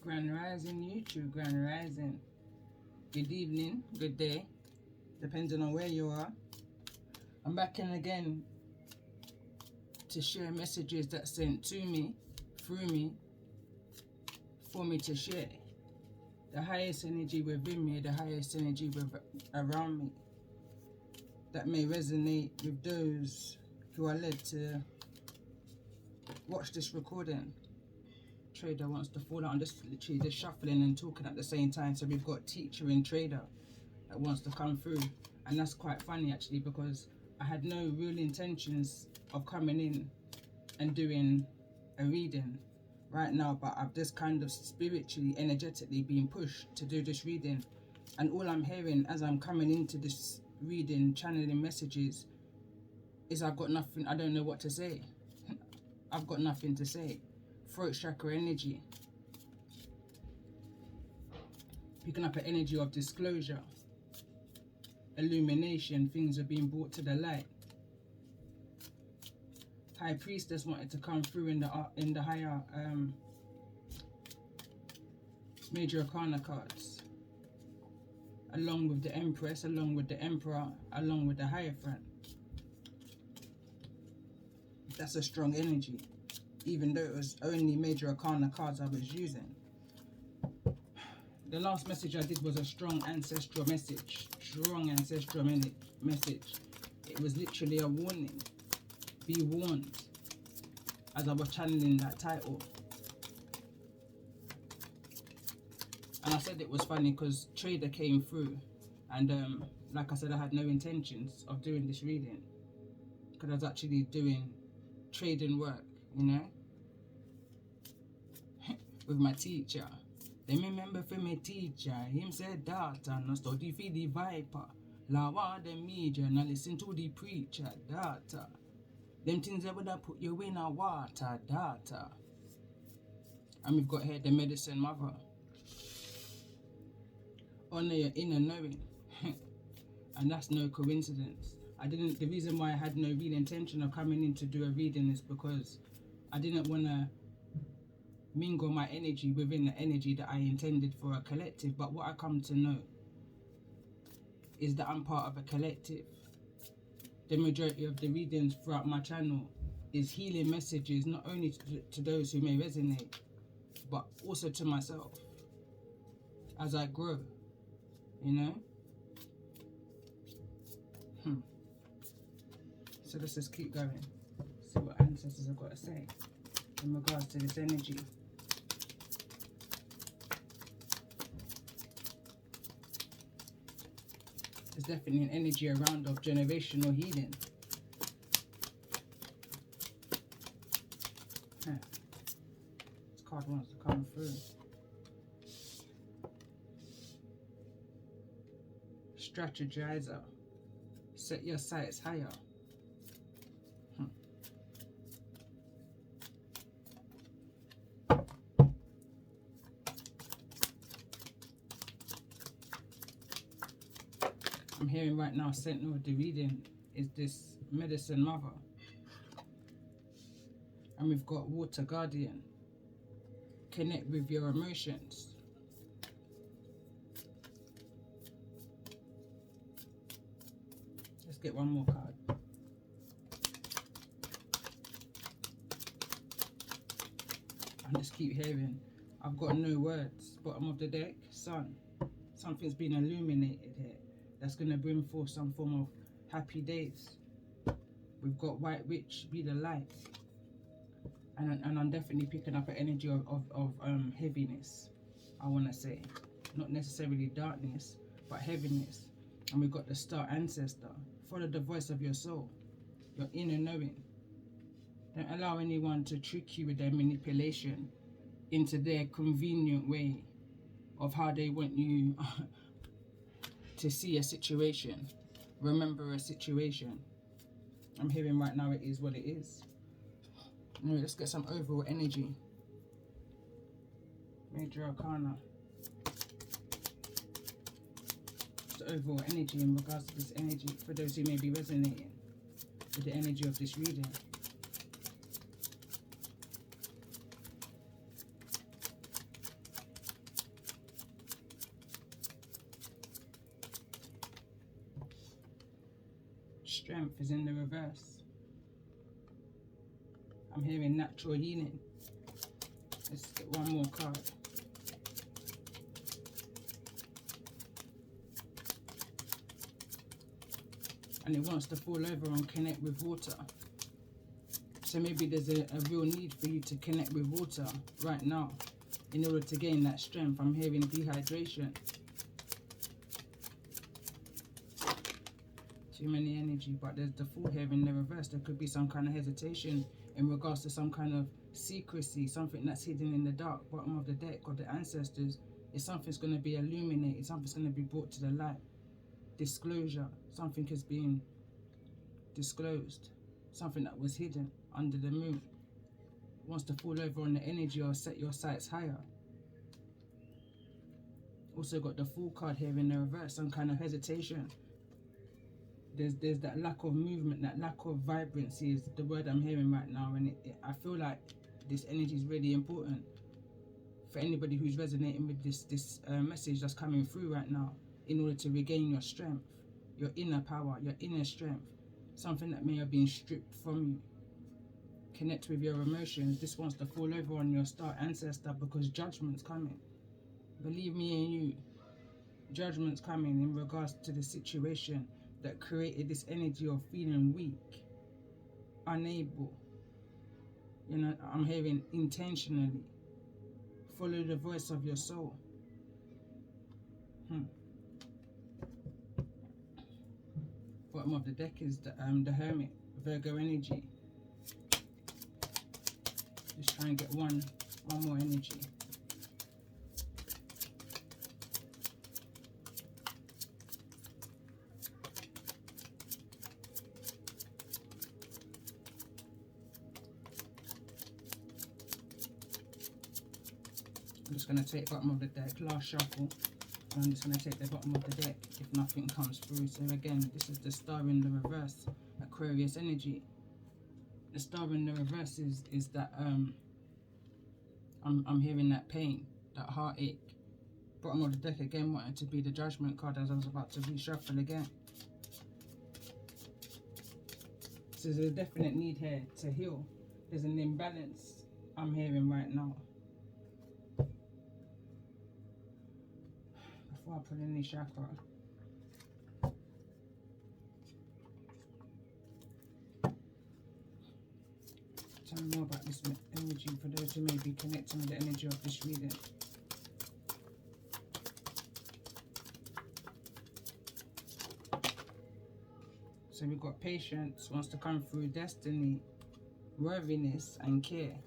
Grand Rising YouTube, Grand Rising. Good evening, good day, depending on where you are. I'm back in again to share messages that's sent to me, through me, for me to share. The highest energy within me, the highest energy around me, that may resonate with those who are led to watch this recording. Trader wants to fall out. I'm just literally just shuffling and talking at the same time. So we've got teacher and trader that wants to come through, and that's quite funny actually, because I had no real intentions of coming in and doing a reading right now, but I've just kind of spiritually, energetically been pushed to do this reading, and all I'm hearing as I'm coming into this reading, channeling messages, is I've got nothing. I don't know what to say. I've got nothing to say. Throat chakra energy, picking up an energy of disclosure, illumination. Things are being brought to the light. High Priestess wanted to come through in the higher Major Arcana cards, along with the Empress, along with the Emperor, along with the Hierophant. That's a strong energy, even though it was only Major Arcana cards I was using. The last message I did was a strong ancestral message. Strong ancestral message. It was literally a warning. Be warned, as I was channeling that title. And I said it was funny because Trader came through, and like I said, I had no intentions of doing this reading, because I was actually doing trading work, you know, with my teacher. They remember for my teacher, him said daughter, no study for the viper. Lawa the media, no listen to the preacher, daughter. Them things that would have put you in a water, daughter. And we've got here the medicine mother. Honor your inner knowing. And that's no coincidence. The reason why I had no real intention of coming in to do a reading is because I didn't want to mingle my energy within the energy that I intended for a collective. But what I come to know is that I'm part of a collective. The majority of the readings throughout my channel is healing messages, not only to those who may resonate, but also to myself as I grow, you know? So let's just keep going, see what ancestors have got to say in regards to this energy. There's definitely an energy around of generational healing. This card wants to come through. Strategizer. Set your sights higher. I'm hearing right now, Sentinel of the reading is this medicine mother. And we've got Water Guardian. Connect with your emotions. Let's get one more card. I just keep hearing, I've got no words. Bottom of the deck, sun. Something's been illuminated here. That's going to bring forth some form of happy days. We've got White Witch, be the light. And I'm definitely picking up an energy of heaviness, I want to say. Not necessarily darkness, but heaviness. And we've got the Star Ancestor. Follow the voice of your soul, your inner knowing. Don't allow anyone to trick you with their manipulation into their convenient way of how they want you to see a situation, remember a situation. I'm hearing right now it is what it is. Anyway, let's get some overall energy. Major Arcana. The overall energy in regards to this energy for those who may be resonating with the energy of this reading. strength is in the reverse. I'm hearing natural healing. Let's get one more card. And it wants to fall over and connect with water. So maybe there's a real need for you to connect with water right now in order to gain that strength. I'm hearing dehydration. Too many energy, but there's the Fool here in the reverse. There could be some kind of hesitation in regards to some kind of secrecy, something that's hidden in the dark bottom of the deck, or the ancestors. Is something's going to be illuminated, something's going to be brought to the light. Disclosure, something is being disclosed, something that was hidden under the moon wants to fall over on the energy or set your sights higher. Also got the Fool card here in the reverse, some kind of hesitation. There's that lack of movement, that lack of vibrancy is the word I'm hearing right now, and I feel like this energy is really important for anybody who's resonating with this message that's coming through right now, in order to regain your strength, your inner power, your inner strength, something that may have been stripped from you. Connect with your emotions. This wants to fall over on your star ancestor because judgment's coming. Believe me and you, judgment's coming in regards to the situation that created this energy of feeling weak, unable. You know, I'm hearing intentionally. Follow the voice of your soul. Bottom of the deck is the Hermit, Virgo energy. Just try and get one more energy. I'm just going to take bottom of the deck, last shuffle. I'm just going to take the bottom of the deck if nothing comes through. So again, this is the Star in the reverse, Aquarius energy. The Star in the reverse is that I'm hearing that pain, that heartache. Bottom of the deck again wanted to be the Judgment card, as I was about to reshuffle again. So there's a definite need here to heal. There's an imbalance I'm hearing right now. Before I put in the chakra, tell me more about this energy for those who may be connecting with the energy of this reading. So we've got patience, wants to come through destiny, worthiness and care.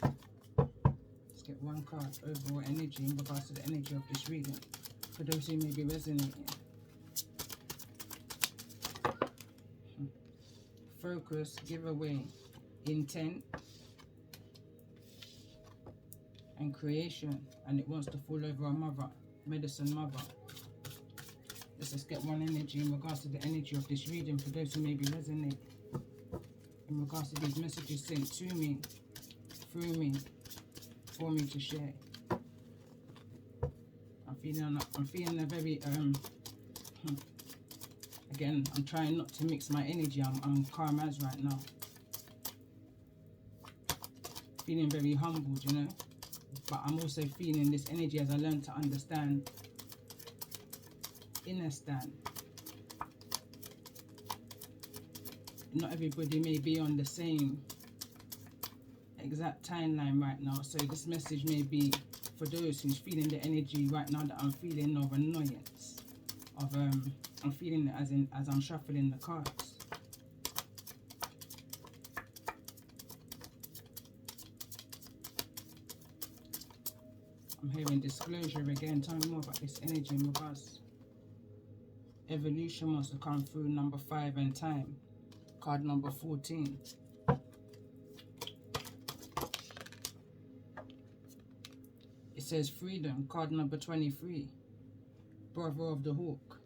Let's get one card, overall energy in regards to the energy of this reading for those who may be resonating. Focus, giveaway, intent and creation, and it wants to fall over a mother, medicine mother. Let's just get one energy in regards to the energy of this reading for those who may be resonating in regards to these messages sent to me, through me, for me to share. I'm feeling a very again, I'm trying not to mix my energy. I'm calm as right now. Feeling very humbled, you know. But I'm also feeling this energy as I learn to understand inner stand. Not everybody may be on the same exact timeline right now. So this message may be for those who's feeling the energy right now that I'm feeling of annoyance. Of I'm feeling it as I'm shuffling the cards. I'm hearing disclosure again. Tell me more about this energy in regards. Evolution wants to come through, number 5 and time. Card number 14. It says freedom, card number 23. Brother of the Hawk.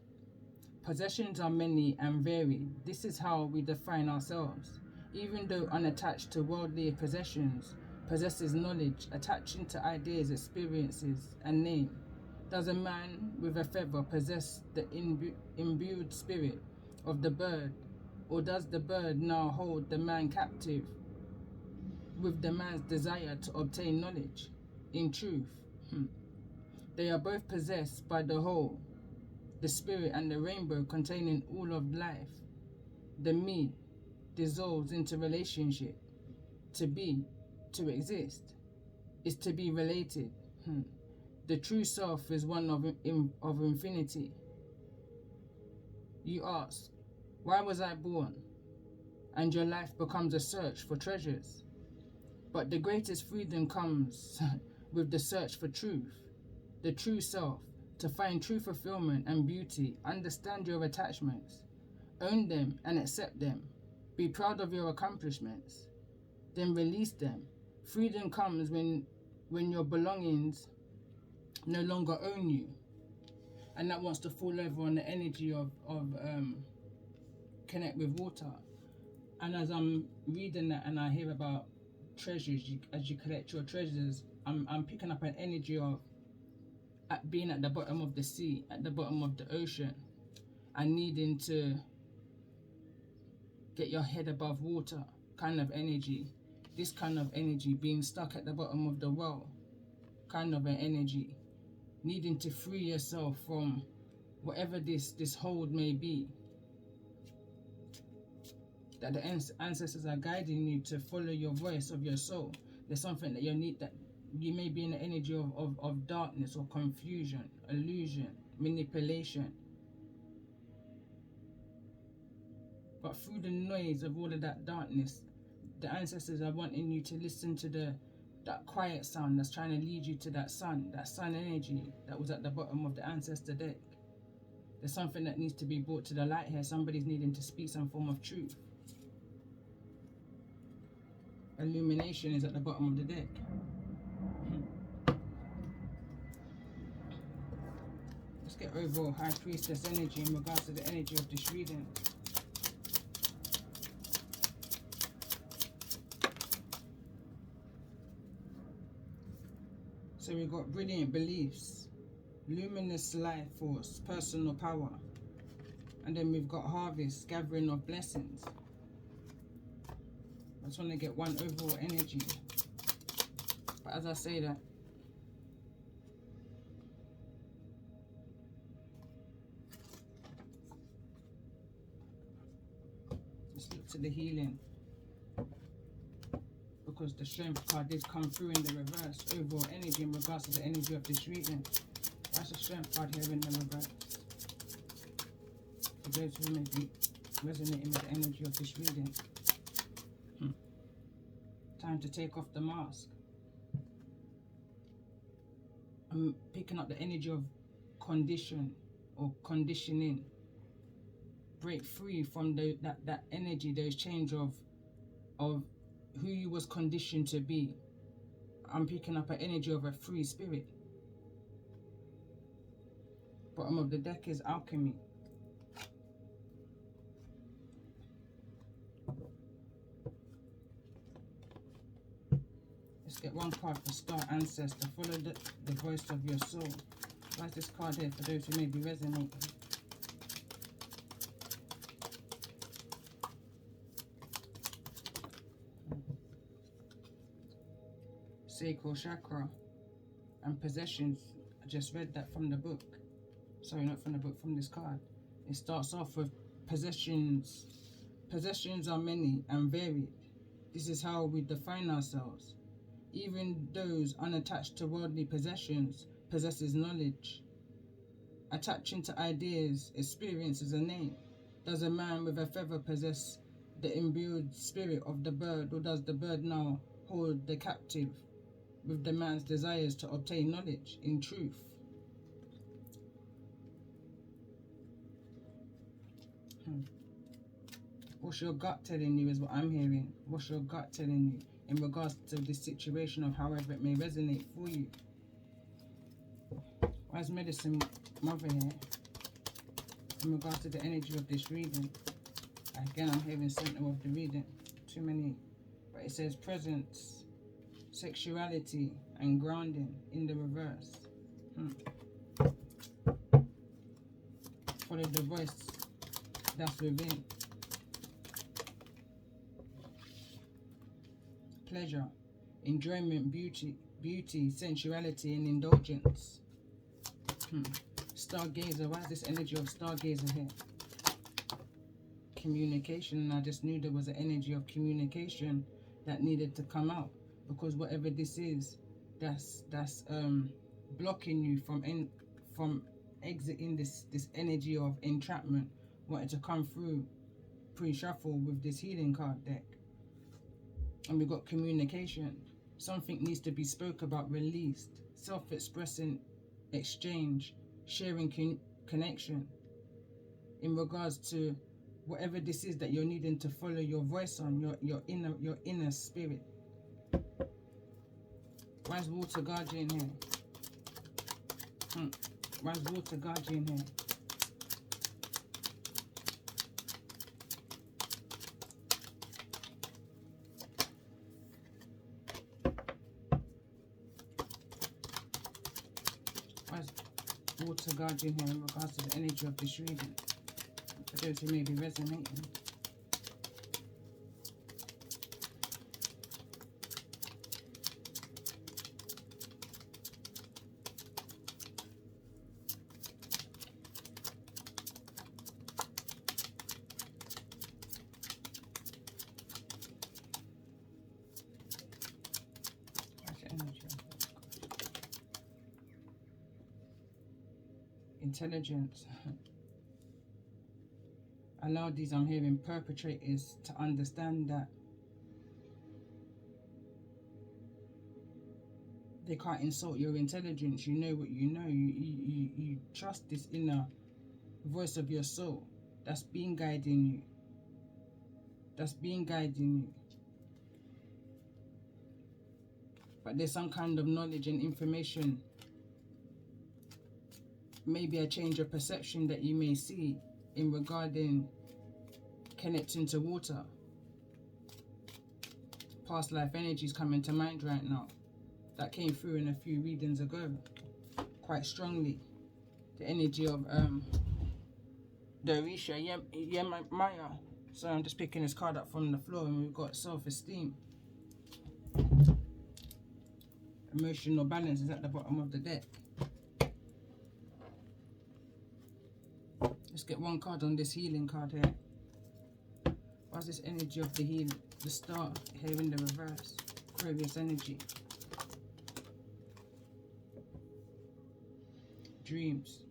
Possessions are many and varied. This is how we define ourselves. Even though unattached to worldly possessions, possesses knowledge, attaching to ideas, experiences, and name. Does a man with a feather possess the imbued spirit of the bird, or does the bird now hold the man captive with the man's desire to obtain knowledge? In truth, they are both possessed by the whole, the spirit and the rainbow containing all of life. The me dissolves into relationship. To be, to exist, is to be related. The true self is one of infinity. You ask, why was I born? And your life becomes a search for treasures. But the greatest freedom comes with the search for truth, the true self, to find true fulfillment and beauty. Understand your attachments, own them and accept them. Be proud of your accomplishments, then release them. Freedom comes when your belongings no longer own you. And that wants to fall over on the energy of connect with water. And as I'm reading that and I hear about treasures, as you collect your treasures, I'm picking up an energy of being at the bottom of the sea, at the bottom of the ocean, and needing to get your head above water kind of energy. This kind of energy, being stuck at the bottom of the well kind of an energy, needing to free yourself from whatever this hold may be, that the ancestors are guiding you to follow your voice of your soul. There's something that you need, that you may be in the energy of darkness or confusion, illusion, manipulation. But through the noise of all of that darkness, the ancestors are wanting you to listen to that quiet sound that's trying to lead you to that sun energy that was at the bottom of the ancestor deck. There's something that needs to be brought to the light here. Somebody's needing to speak some form of truth. Illumination is at the bottom of the deck. Let's get overall High Priestess energy in regards to the energy of this reading. So we've got brilliant beliefs, luminous life force, personal power. And then we've got harvest, gathering of blessings. I just want to get one overall energy. But as I say that, let's look to the healing. Because the strength card did come through in the reverse. Overall energy in regards to the energy of this reading. What's the strength card here in the reverse? For those who may be resonating with the energy of this reading. Time to take off the mask. I'm picking up the energy of condition or conditioning. Break free from that energy, those change of who you was conditioned to be. I'm picking up an energy of a free spirit. Bottom of the deck is alchemy. Let's get one card for Star Ancestor. Follow the voice of your soul. Why is this card here for those who may be resonating? Sacral chakra and possessions. I just read that from the book. Sorry, not from the book, from this card. It starts off with possessions. Possessions are many and varied. This is how we define ourselves. Even those unattached to worldly possessions possesses knowledge. Attaching to ideas, experience is a name. Does a man with a feather possess the imbued spirit of the bird, or does the bird now hold the captive with the man's desires to obtain knowledge? In truth, what's your gut telling you is what I'm hearing. What's your gut telling you in regards to this situation, of however it may resonate for you? Why is Medicine Mother here in regards to the energy of this reading? Again, I'm hearing center of the reading. Too many. But it says presence, sexuality, and grounding in the reverse. Follow the voice that's within. Pleasure, enjoyment, beauty, sensuality, and indulgence. Stargazer, why is this energy of stargazer here? Communication, and I just knew there was an energy of communication that needed to come out, because whatever this is, that's blocking you from exiting this energy of entrapment, wanted to come through pre-shuffle with this healing card deck. And we got communication. Something needs to be spoke about, released, self-expressing, exchange, sharing, connection, in regards to whatever this is that you're needing to follow your voice on, your inner spirit. Why is Water Guardian here? Why is Water Guardian here? Why is Water Guardian here in regards to the energy of this reading? For those who may be resonating. Intelligence. Allow these, I'm hearing, perpetrators to understand that they can't insult your intelligence. You know what you know. You trust this inner voice of your soul that's been guiding you. That's been guiding you. But there's some kind of knowledge and information, maybe a change of perception that you may see in regarding connecting to water. Past life energies coming to mind right now. That came through in a few readings ago, quite strongly. The energy of the Orisha Yemaya. So I'm just picking this card up from the floor, and we've got self-esteem. Emotional balance is at the bottom of the deck. Let's get one card on this healing card here. What's this energy of the healing? The star here in the reverse. Aquarius energy. Dreams.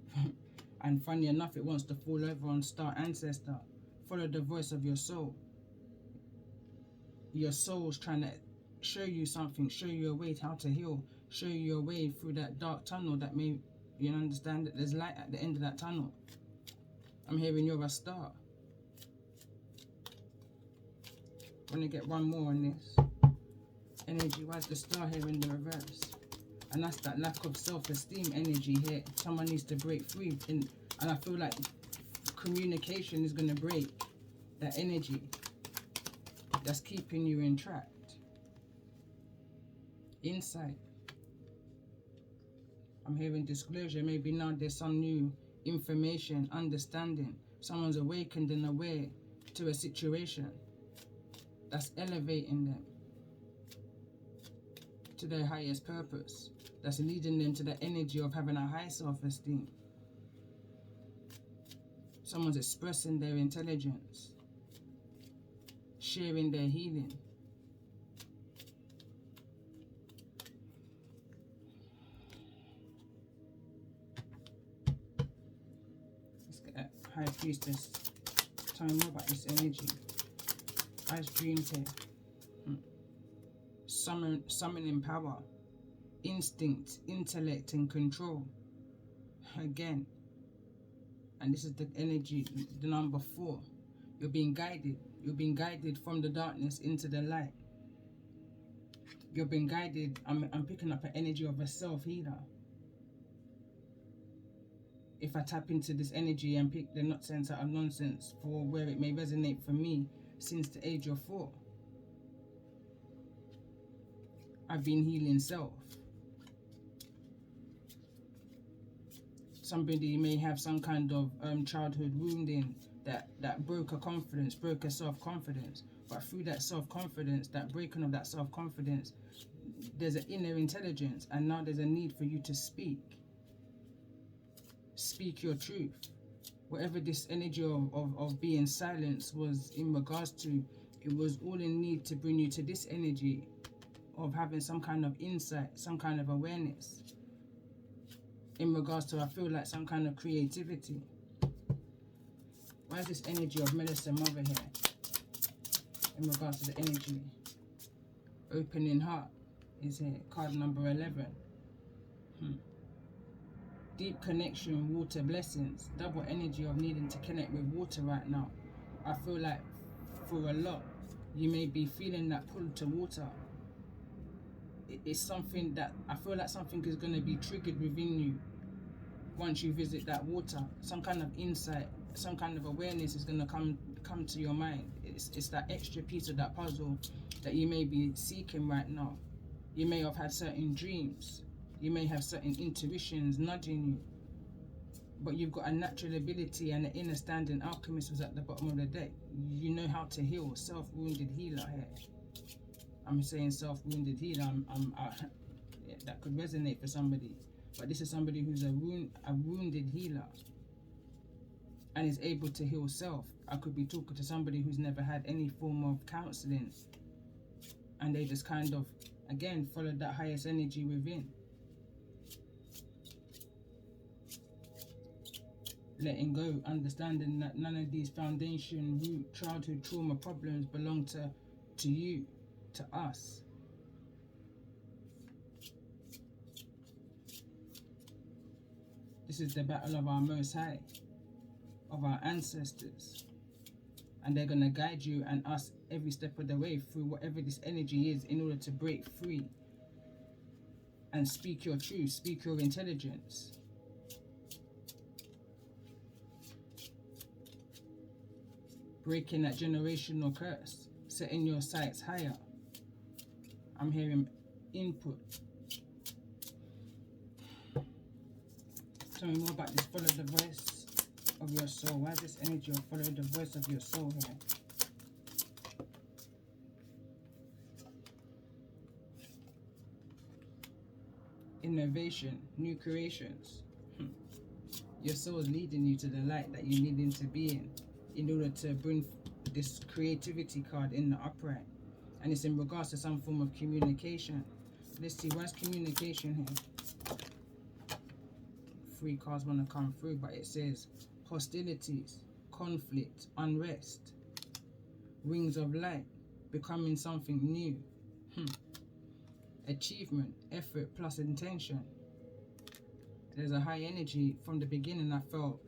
And funny enough, it wants to fall over on Star Ancestor. Follow the voice of your soul. Your soul's trying to show you something, show you a way how to heal, show you a way through that dark tunnel that may, you understand that there's light at the end of that tunnel. I'm hearing you're a star. I'm going to get one more on this. Energy, why is the star here in the reverse? And that's that lack of self-esteem energy here. Someone needs to break free. And I feel like communication is going to break that energy that's keeping you entrapped. Insight. I'm hearing disclosure. Maybe now there's some new information, understanding. Someone's awakened and aware to a situation that's elevating them to their highest purpose, that's leading them to the energy of having a high self-esteem. Someone's expressing their intelligence, sharing their healing. Let's get that High Priestess. Tell me more about this energy. Ice dreams here. Summoning power, instinct, intellect, and control. Again. And this is the energy, the number 4. You're being guided. You're being guided from the darkness into the light. You're being guided. I'm picking up an energy of a self-healer. If I tap into this energy and pick the nonsense out of nonsense for where it may resonate for me, since the age of 4, I've been healing self. somebody may have some kind of childhood wounding that broke her confidence, broke her self-confidence. But through that self-confidence, that breaking of that self-confidence, there's an inner intelligence, and now there's a need for you to speak your truth. Whatever this energy of being silenced was in regards to, it was all in need to bring you to this energy of having some kind of insight, some kind of awareness in regards to, I feel like, some kind of creativity. Why is this energy of Medicine Mother here in regards to the energy? Opening heart is here, card number 11. Deep connection, water blessings. Double energy of needing to connect with water right now. I feel like for a lot, you may be feeling that pull to water. It's something that I feel like something is going to be triggered within you once you visit that water. Some kind of insight, some kind of awareness is going to come to your mind. It's that extra piece of that puzzle that you may be seeking right now. You may have had certain dreams. You may have certain intuitions nudging you. But you've got a natural ability, and the inner standing alchemist was at the bottom of the deck. You know how to heal. Self-wounded healer here. I'm saying self-wounded healer. Yeah, that could resonate for somebody. But this is somebody who's a wounded healer and is able to heal self. I could be talking to somebody who's never had any form of counseling, and they just kind of, again, followed that highest energy within. Letting go, understanding that none of these foundation, root, childhood trauma problems belong to you, to us. This is the battle of our Most High, of our ancestors. And they're going to guide you and us every step of the way through whatever this energy is, in order to break free and speak your truth, speak your intelligence. Breaking that generational curse, setting your sights higher. I'm hearing input. Tell me more about this follow the voice of your soul. Why is this energy of follow the voice of your soul here? Innovation, new creations. Your soul is leading you to the light that you need to be in order to bring this creativity card in the upright. And it's in regards to some form of communication. Let's see, what's communication here? 3 cards want to come through, but it says hostilities, conflict, unrest, wings of light, becoming something new, achievement, effort plus intention. There's a high energy from the beginning. I felt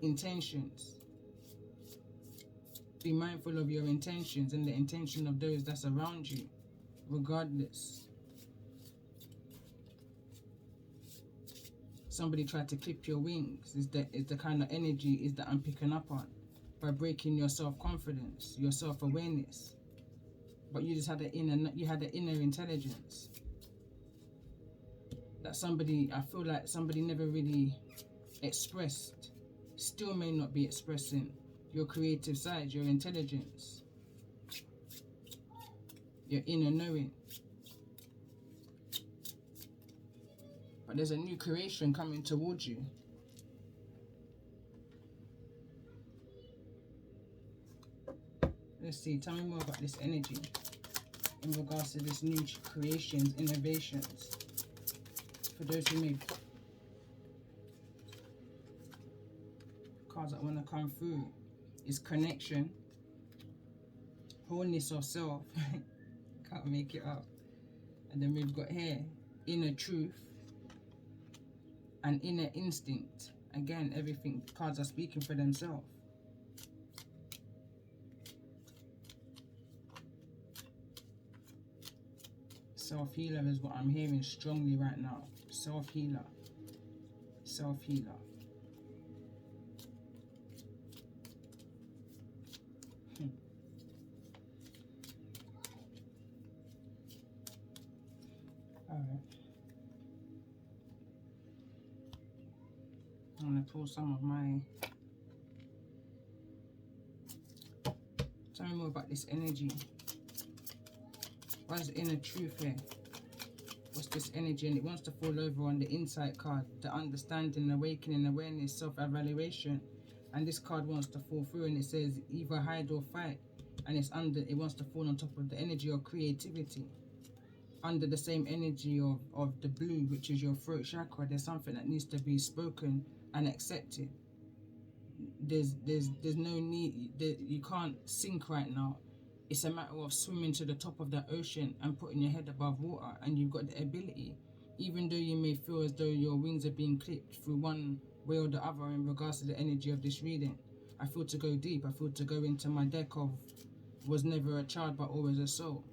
intentions. Be mindful of your intentions and the intention of those that's around you, regardless. Somebody tried to clip your wings is the kind of energy is that I'm picking up on, by breaking your self-confidence, your self-awareness. But you just had an inner intelligence that I feel like somebody never really expressed, still may not be expressing your creative side, your intelligence, your inner knowing. But there's a new creation coming towards you. Let's see, tell me more about this energy in regards to this new creations, innovations. For those who may cards that want to come through is connection, wholeness of self. Can't make it up. And then we've got here inner truth and inner instinct. Again, everything, cards are speaking for themselves. Self-healer is what I'm hearing strongly right now. Self-healer. Self-healer. Alright. I'm going to pull some of my... Tell me more about this energy. What is the inner truth here? What's this energy? And it wants to fall over on the insight card. The understanding, awakening, awareness, self-evaluation. And this card wants to fall through and it says either hide or fight. And it wants to fall on top of the energy of creativity. Under the same energy of the blue, which is your throat chakra. There's something that needs to be spoken and accepted. There's no need, you can't sink right now. It's a matter of swimming to the top of the ocean and putting your head above water, and you've got the ability, even though you may feel as though your wings are being clipped through one way or the other in regards to the energy of this reading. I feel to go deep. I feel to go into my deck of was never a child but always a soul.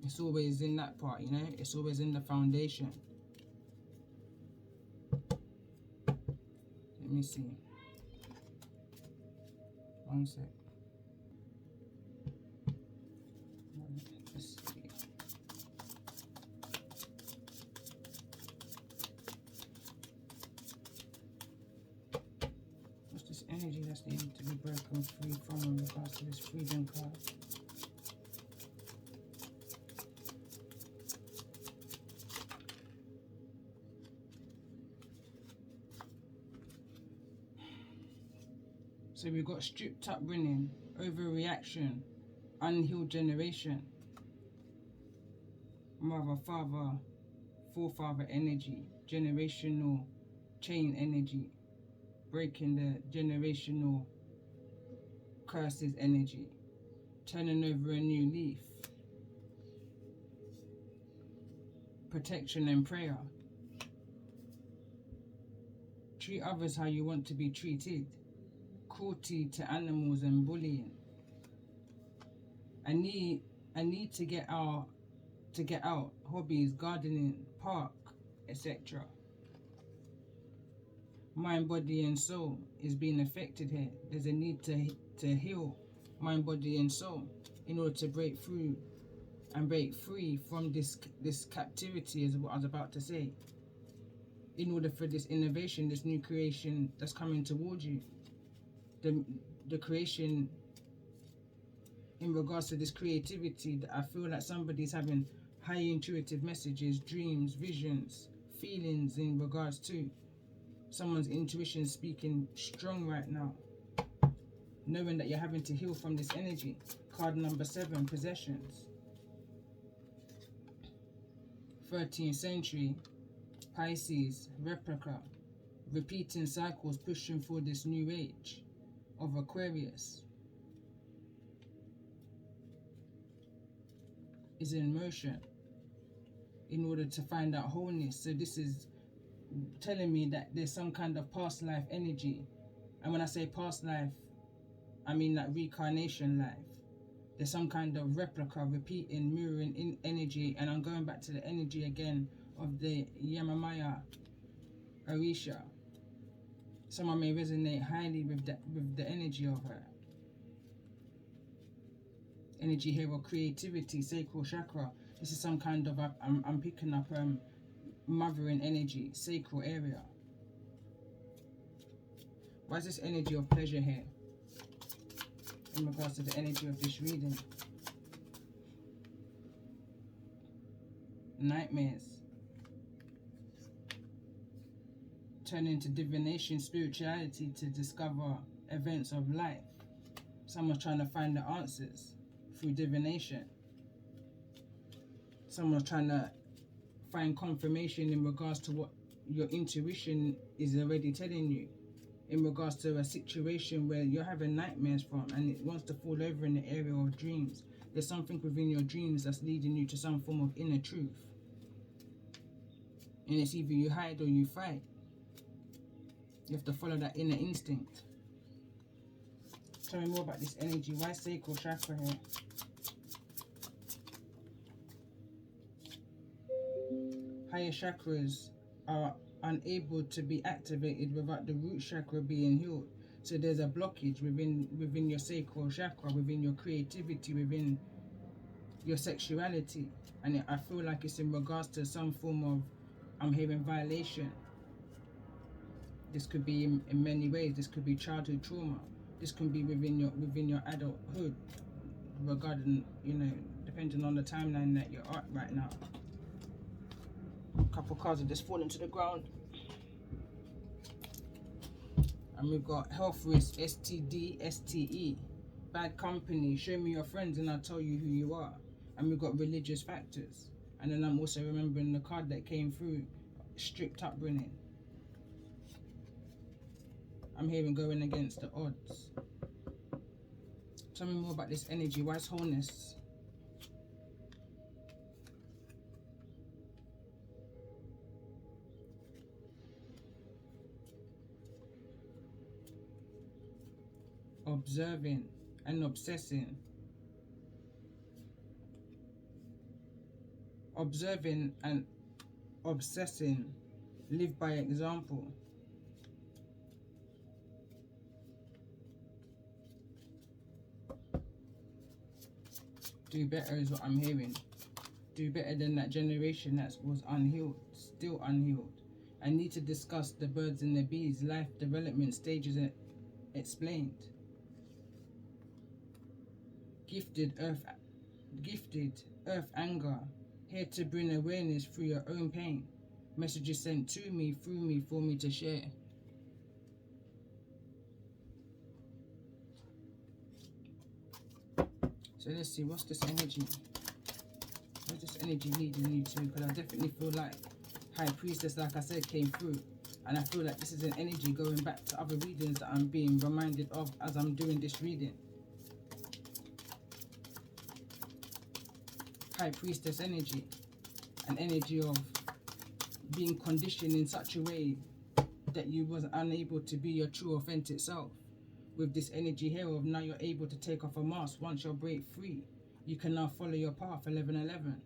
It's always in that part, you know, it's always in the foundation. Let me see. One sec. Let's see. What's this energy that's needed to be broken free from in regards to this freedom card? So we've got stripped upbringing, overreaction, unhealed generation, mother, father, forefather energy, generational chain energy, breaking the generational curses energy, turning over a new leaf, protection and prayer. Treat others how you want to be treated. Cruelty to animals and bullying. I need to get out. Hobbies, gardening, park, etc. Mind, body, and soul is being affected here. There's a need to heal mind, body, and soul in order to break through and break free from this captivity, is what I was about to say. In order for this innovation, this new creation that's coming towards you. The creation in regards to this creativity, that I feel like somebody's having high intuitive messages, dreams, visions, feelings in regards to someone's intuition speaking strong right now, knowing that you're having to heal from this energy. Card number 7, possessions. 13th century, Pisces, replica, repeating cycles, pushing for this new age of Aquarius is in motion in order to find out wholeness. So this is telling me that there's some kind of past life energy, and when I say past life, I mean that reincarnation life. There's some kind of replica, repeating, mirroring in energy, and I'm going back to the energy again of the Yamamaya Orisha. Someone may resonate highly with the energy of her. Energy here of creativity, sacral chakra. This is some kind of, I'm picking up mothering energy, sacral area. Why is this energy of pleasure here in regards to the energy of this reading? Nightmares. Turn into divination, spirituality to discover events of life. Someone's trying to find the answers through divination. Someone's trying to find confirmation in regards to what your intuition is already telling you, in regards to a situation where you're having nightmares from and it wants to fall over in the area of dreams. There's something within your dreams that's leading you to some form of inner truth. And it's either you hide or you fight. You have to follow that inner instinct. Tell me more about this energy. Why sacral chakra here? Higher chakras are unable to be activated without the root chakra being healed. So there's a blockage within your sacral chakra, within your creativity, within your sexuality. And I feel like it's in regards to some form of, I'm hearing violation This could be in many ways. This could be childhood trauma. This can be within your adulthood, regarding, depending on the timeline that you're at right now. A couple cards have just fallen to the ground. And we've got health risk, STD, STE, bad company, show me your friends and I'll tell you who you are. And we've got religious factors. And then I'm also remembering the card that came through, strict upbringing. I'm hearing going against the odds. Tell me more about this energy. Why is wholeness? Observing and obsessing. Observing and obsessing. Live by example. Do better is what I'm hearing. Do better than that generation that was unhealed, still unhealed. I need to discuss the birds and the bees, life development stages explained. Gifted earth anger, here to bring awareness through your own pain. Messages sent to me, through me, for me to share. So let's see, what's this energy? What's this energy leading you to? Because I definitely feel like High Priestess, like I said, came through. And I feel like this is an energy going back to other readings that I'm being reminded of as I'm doing this reading. High Priestess energy. An energy of being conditioned in such a way that you was unable to be your true authentic self. With this energy here of now you're able to take off a mask. Once you're break free, you can now follow your path. 1111.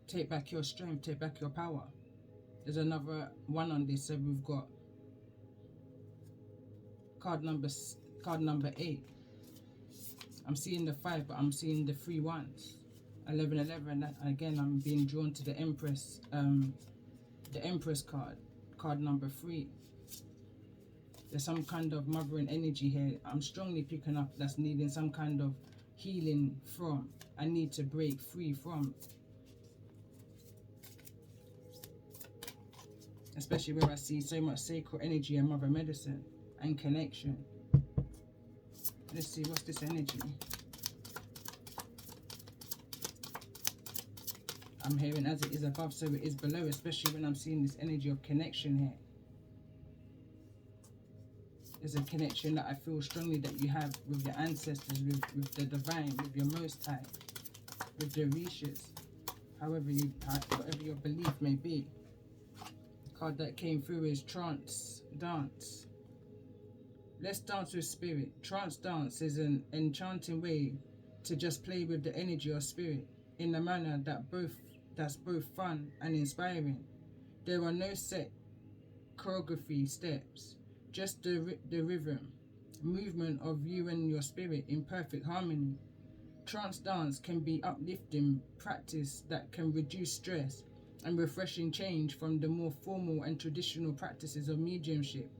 Take back your strength, take back your power. There's another one on this, so we've got card number 8. I'm seeing the 5, but I'm seeing the 3 ones. 1111. That, again, I'm being drawn to the Empress card number 3. There's some kind of mothering energy here. I'm strongly picking up that's needing some kind of healing from. I need to break free from. Especially where I see so much sacred energy and mother medicine and connection. Let's see, what's this energy? I'm hearing as it is above, so it is below, especially when I'm seeing this energy of connection here. There's a connection that I feel strongly that you have with your ancestors, with the divine, with your Most High, with the Rishas, whatever your belief may be. The card that came through is Trance Dance. Let's dance with spirit. Trance dance is an enchanting way to just play with the energy or spirit in a manner that's both fun and inspiring. There are no set choreography steps, just the rhythm, movement of you and your spirit in perfect harmony. Trance dance can be uplifting practice that can reduce stress and refreshing change from the more formal and traditional practices of mediumship.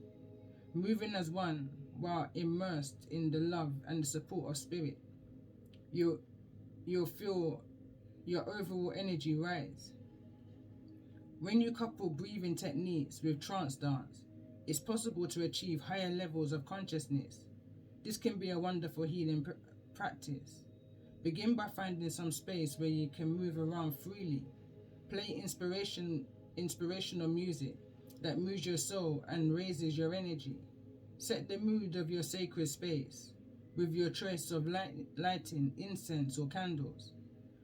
Moving as one while immersed in the love and the support of spirit, you'll feel your overall energy rise. When you couple breathing techniques with trance dance, it's possible to achieve higher levels of consciousness. This can be a wonderful healing practice. Begin by finding some space where you can move around freely. Play inspirational music that moves your soul and raises your energy. Set the mood of your sacred space with your choice of lighting, incense or candles.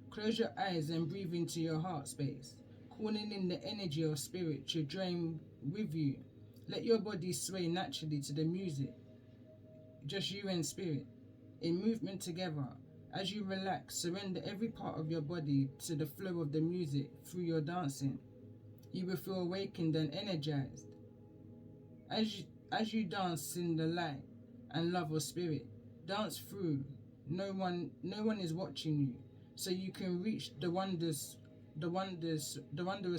Close your eyes and breathe into your heart space, calling in the energy of spirit to join with you. Let your body sway naturally to the music, just you and spirit, in movement together. As you relax, surrender every part of your body to the flow of the music through your dancing. You will feel awakened and energized. As you dance in the light and love of spirit, dance through. No one is watching you, so you can reach the wondrous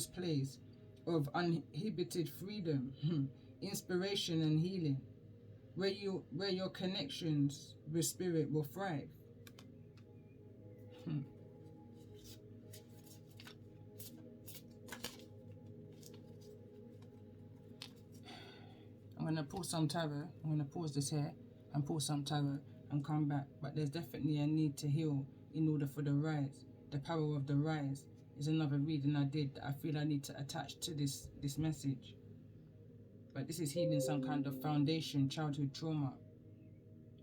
place of uninhibited freedom, inspiration and healing, where your connections with spirit will thrive. I'm going to pull some tarot. I'm going to pause this here and pull some tarot and come back. But there's definitely a need to heal in order for the rise. The power of the rise is another reading I did that I feel I need to attach to this message. But this is healing some kind of foundation, childhood trauma,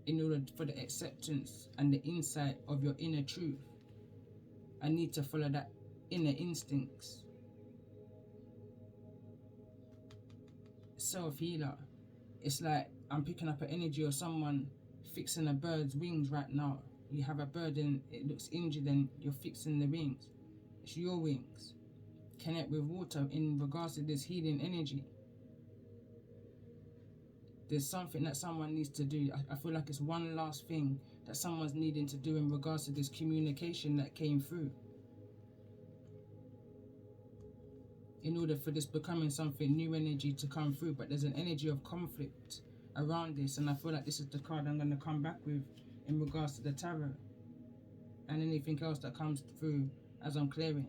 in order for the acceptance and the insight of your inner truth. I need to follow that inner instincts. Self-healer. It's like I'm picking up an energy of someone fixing a bird's wings right now. You have a bird and it looks injured and you're fixing the wings. It's your wings. Connect with water in regards to this healing energy. There's something that someone needs to do. I feel like it's one last thing that someone's needing to do in regards to this communication that came through. In order for this becoming something, new energy to come through. But there's an energy of conflict around this. And I feel like this is the card I'm going to come back with in regards to the tarot. And anything else that comes through as I'm clearing.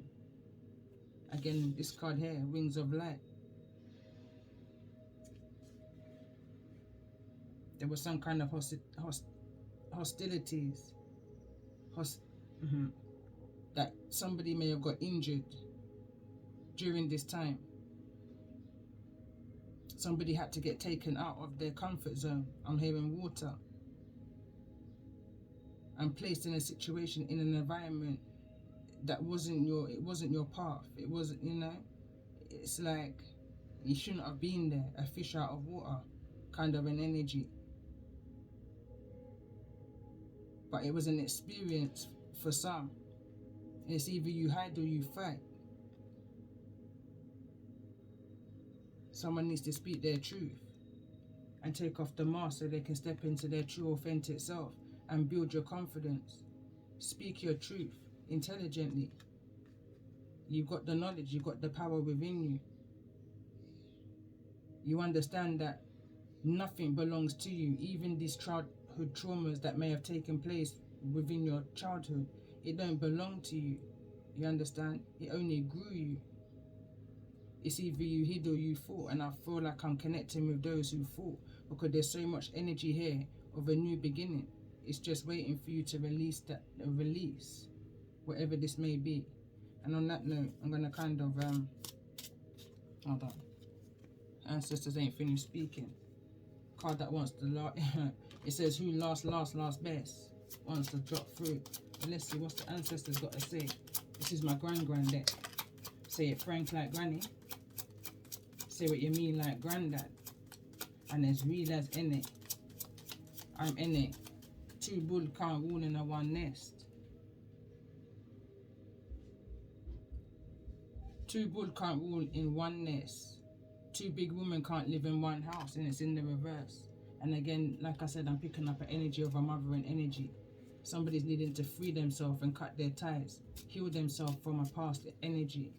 Again, this card here, Wings of Light. There was some kind of hostilities. That somebody may have got injured during this time. Somebody had to get taken out of their comfort zone. I'm hearing water. And placed in a situation, in an environment that wasn't your path. It wasn't, you know, it's like you shouldn't have been there. A fish out of water kind of an energy. But it was an experience for some. It's either you hide or you fight. Someone needs to speak their truth and take off the mask so they can step into their true authentic self and build your confidence. Speak your truth intelligently. You've got the knowledge, you've got the power within you. You understand that nothing belongs to you, even these childhood traumas that may have taken place within your childhood. It don't belong to you. You understand? It only grew you. It's either you hid or you fought, and I feel like I'm connecting with those who fought because there's so much energy here of a new beginning. It's just waiting for you to release whatever this may be. And on that note, I'm gonna kind of hold on. Ancestors ain't finished speaking. Card that wants to last. It says who last best wants to drop through. But let's see what's the ancestors got to say. This is my grand deck. Say it frank like granny. Say what you mean like granddad. And as real as any. I'm any. Two bull can't wool in a one nest. Two bull can't wool in one nest. Two big women can't live in one house, and it's in the reverse. And again, like I said, I'm picking up an energy of a mothering energy. Somebody's needing to free themselves and cut their ties. Heal themselves from a past energy.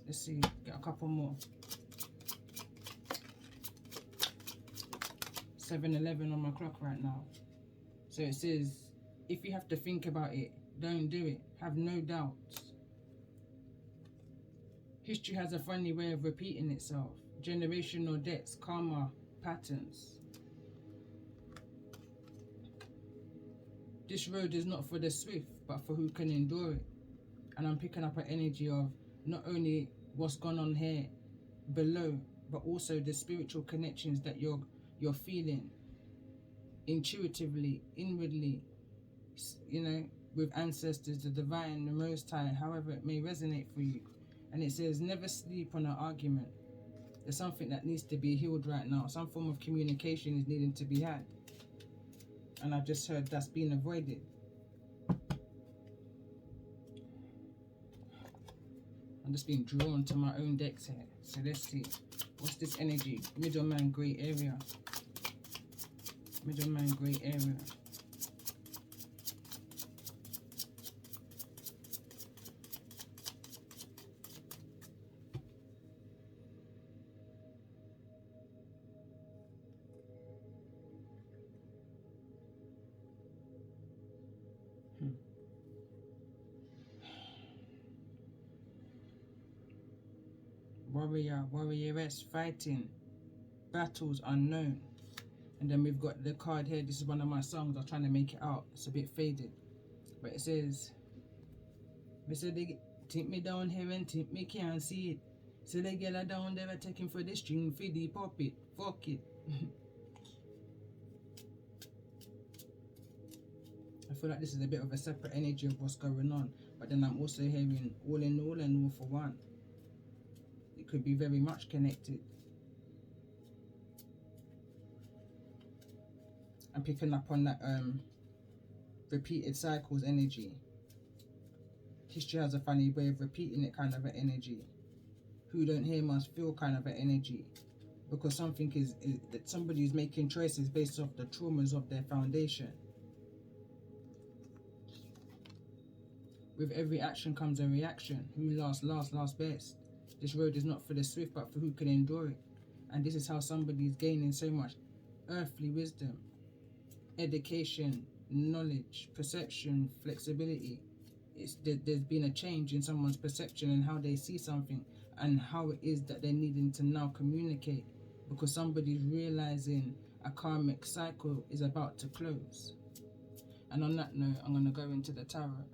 Let's see, get a couple more. 7:11 on my clock right now. So it says, if you have to think about it, don't do it. Have no doubts. History has a funny way of repeating itself. Generational debts, karma, patterns. This road is not for the swift, but for who can endure it. And I'm picking up an energy of not only what's gone on here below, but also the spiritual connections that you're feeling intuitively, inwardly, you know, with ancestors, the divine, the most high, however it may resonate for you. And it says, never sleep on an argument. There's something that needs to be healed right now. Some form of communication is needing to be had. And I've just heard that's being avoided. I'm just being drawn to my own decks here. So let's see. What's this energy? Middleman grey area. Middleman grey area. warrior, warrioress, fighting, battles unknown. And then we've got the card here. This is one of my songs. I was trying to make it out. It's a bit faded. But it says, they said they take me down here and think me can't see it. So they get her down there taking for the string for the puppet. Fuck it. I feel like this is a bit of a separate energy of what's going on. But then I'm also hearing all in all and all for one. It could be very much connected. I'm picking up on that repeated cycles energy. History has a funny way of repeating it kind of an energy. Who don't hear must feel kind of an energy. Because something is that somebody is making choices based off the traumas of their foundation. With every action comes a reaction. Who lasts best. This road is not for the swift but for who can endure it. And this is how somebody is gaining so much earthly wisdom, education, knowledge, perception, flexibility. There's been a change in someone's perception and how they see something and how it is that they're needing to now communicate, because somebody's realizing a karmic cycle is about to close. And on that note, I'm going to go into the tarot.